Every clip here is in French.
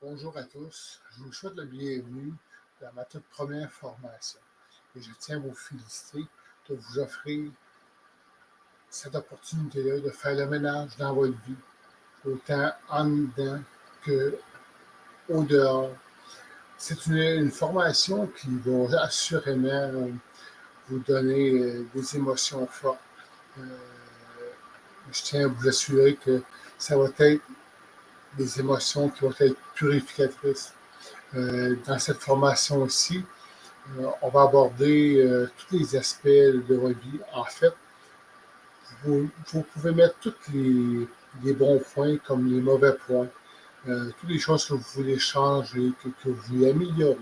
Bonjour à tous, je vous souhaite la bienvenue dans ma toute première formation et je tiens à vous féliciter de vous offrir cette opportunité-là de faire le ménage dans votre vie, autant en dedans qu'au dehors. C'est une formation qui va assurément vous donner des émotions fortes. Euh, je tiens à vous assurer que ça va être des émotions qui vont être purificatrices. Dans cette formation aussi, on va aborder tous les aspects de votre vie. En fait, vous pouvez mettre tous les bons points comme les mauvais points, toutes les choses que vous voulez changer, que vous voulez améliorer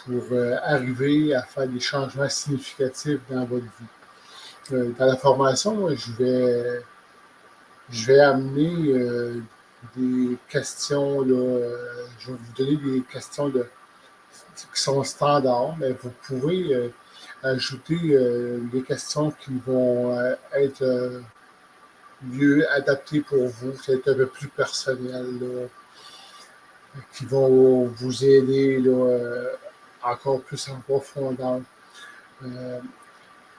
pour arriver à faire des changements significatifs dans votre vie. Dans la formation, moi, je vais amener des questions, là, je vais vous donner des questions qui sont standards, mais vous pouvez ajouter des questions qui vont être mieux adaptées pour vous, peut-être un peu plus personnelles, là, qui vont vous aider là, encore plus en profondeur. Euh,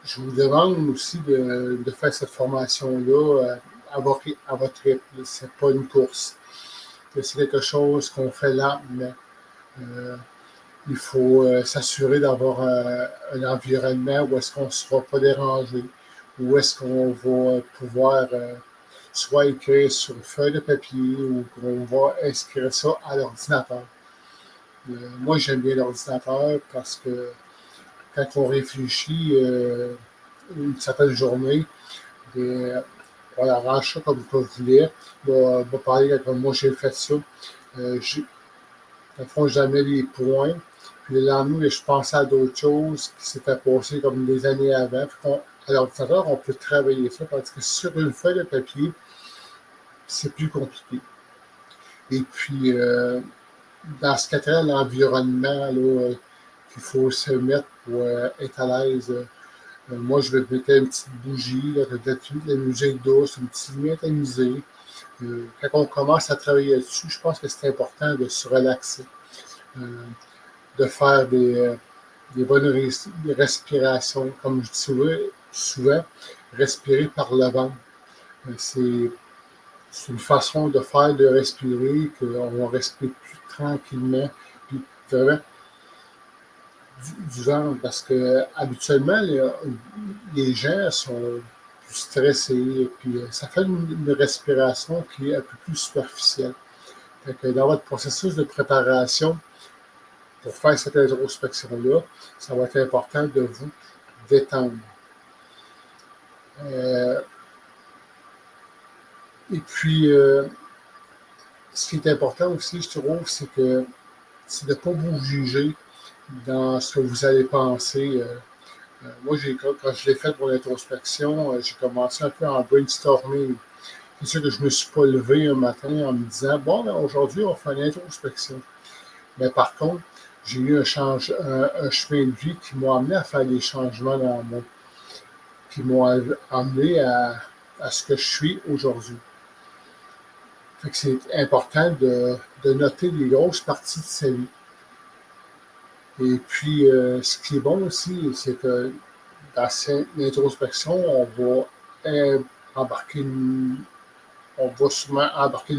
je vous demande aussi de faire cette formation-là à votre rythme. Ce n'est pas une course. C'est quelque chose qu'on fait lentement. Euh, il faut s'assurer d'avoir un environnement où est-ce qu'on ne sera pas dérangé, où est-ce qu'on va pouvoir soit écrire sur une feuille de papier ou qu'on va inscrire ça à l'ordinateur. Moi, j'aime bien l'ordinateur parce que quand on réfléchit une certaine journée, on arrange ça comme vous voulez. On va parler comme moi j'ai fait ça. Dans le fond, jamais les points. Puis le lendemain, je pensais à d'autres choses qui s'étaient passées comme des années avant. À l'ordinateur, on peut travailler ça parce que sur une feuille de papier, c'est plus compliqué. Et puis, dans ce cas-là, l'environnement là, qu'il faut se mettre pour être à l'aise. Moi, je vais mettre une petite bougie, là, peut-être de la musique douce, une petite lumière tamisée. Quand on commence à travailler là-dessus, je pense que c'est important de se relaxer, de faire des bonnes respirations. Comme je dis souvent respirer par le ventre. C'est une façon de faire de respirer, qu'on respire plus tranquillement, puis vraiment du ventre, parce que habituellement, les gens sont plus stressés, puis ça fait une respiration qui est un peu plus superficielle. Fait que dans votre processus de préparation, pour faire cette introspection-là, ça va être important de vous détendre. Euh, et puis, ce qui est important aussi, je trouve, c'est de ne pas vous juger dans ce que vous allez penser. Moi, quand je l'ai fait pour l'introspection, j'ai commencé un peu en brainstorming. C'est sûr que je ne me suis pas levé un matin en me disant, bon, ben, aujourd'hui, on fait une introspection. Mais par contre, j'ai eu un chemin de vie qui m'a amené à faire des changements dans moi, qui m'ont amené à ce que je suis aujourd'hui. Fait que c'est important de noter les grosses parties de sa vie. Et puis, ce qui est bon aussi, c'est que dans cette introspection, embarquer, on va souvent embarquer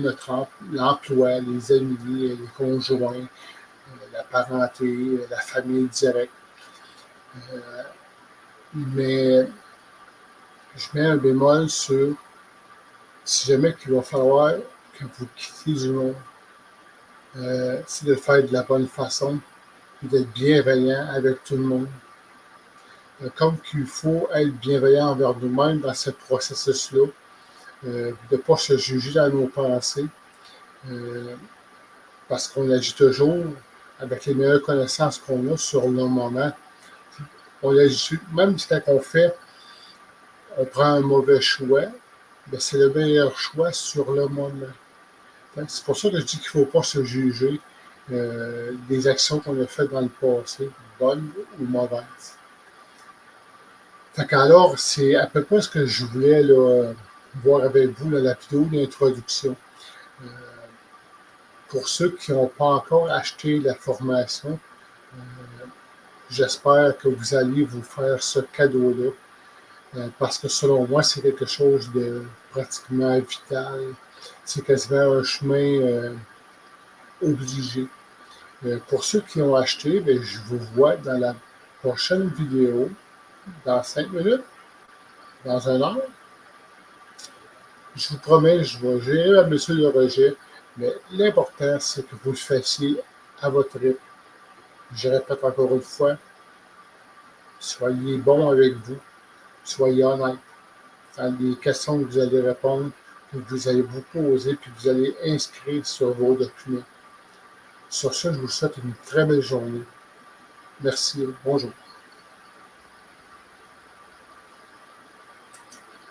l'emploi, les amis, les conjoints, la parenté, la famille directe. Mais je mets un bémol sur si jamais qu'il va falloir que vous quittiez du monde, c'est de le faire de la bonne façon et d'être bienveillant avec tout le monde. Comme qu'il faut être bienveillant envers nous-mêmes dans ce processus-là, de ne pas se juger dans nos pensées, parce qu'on agit toujours avec les meilleures connaissances qu'on a sur le moment. On agit, même si quand on prend un mauvais choix, ben c'est le meilleur choix sur le moment. C'est pour ça que je dis qu'il ne faut pas se juger des actions qu'on a faites dans le passé, bonnes ou mauvaises. Alors, c'est à peu près ce que je voulais là, voir avec vous dans la vidéo d'introduction. Pour ceux qui n'ont pas encore acheté la formation, j'espère que vous allez vous faire ce cadeau-là, parce que selon moi, c'est quelque chose de pratiquement vital. C'est quasiment un chemin obligé. Pour ceux qui ont acheté, bien, je vous vois dans la prochaine vidéo, dans 5 minutes, dans 1 heure. Je vous promets, je vais gérer à monsieur le rejet, mais l'important, c'est que vous le fassiez à votre rythme. Je répète encore une fois, soyez bon avec vous, soyez honnête dans les questions que vous allez répondre, que vous allez vous poser, puis que vous allez inscrire sur vos documents. Sur ce, je vous souhaite une très belle journée. Merci. Bonjour.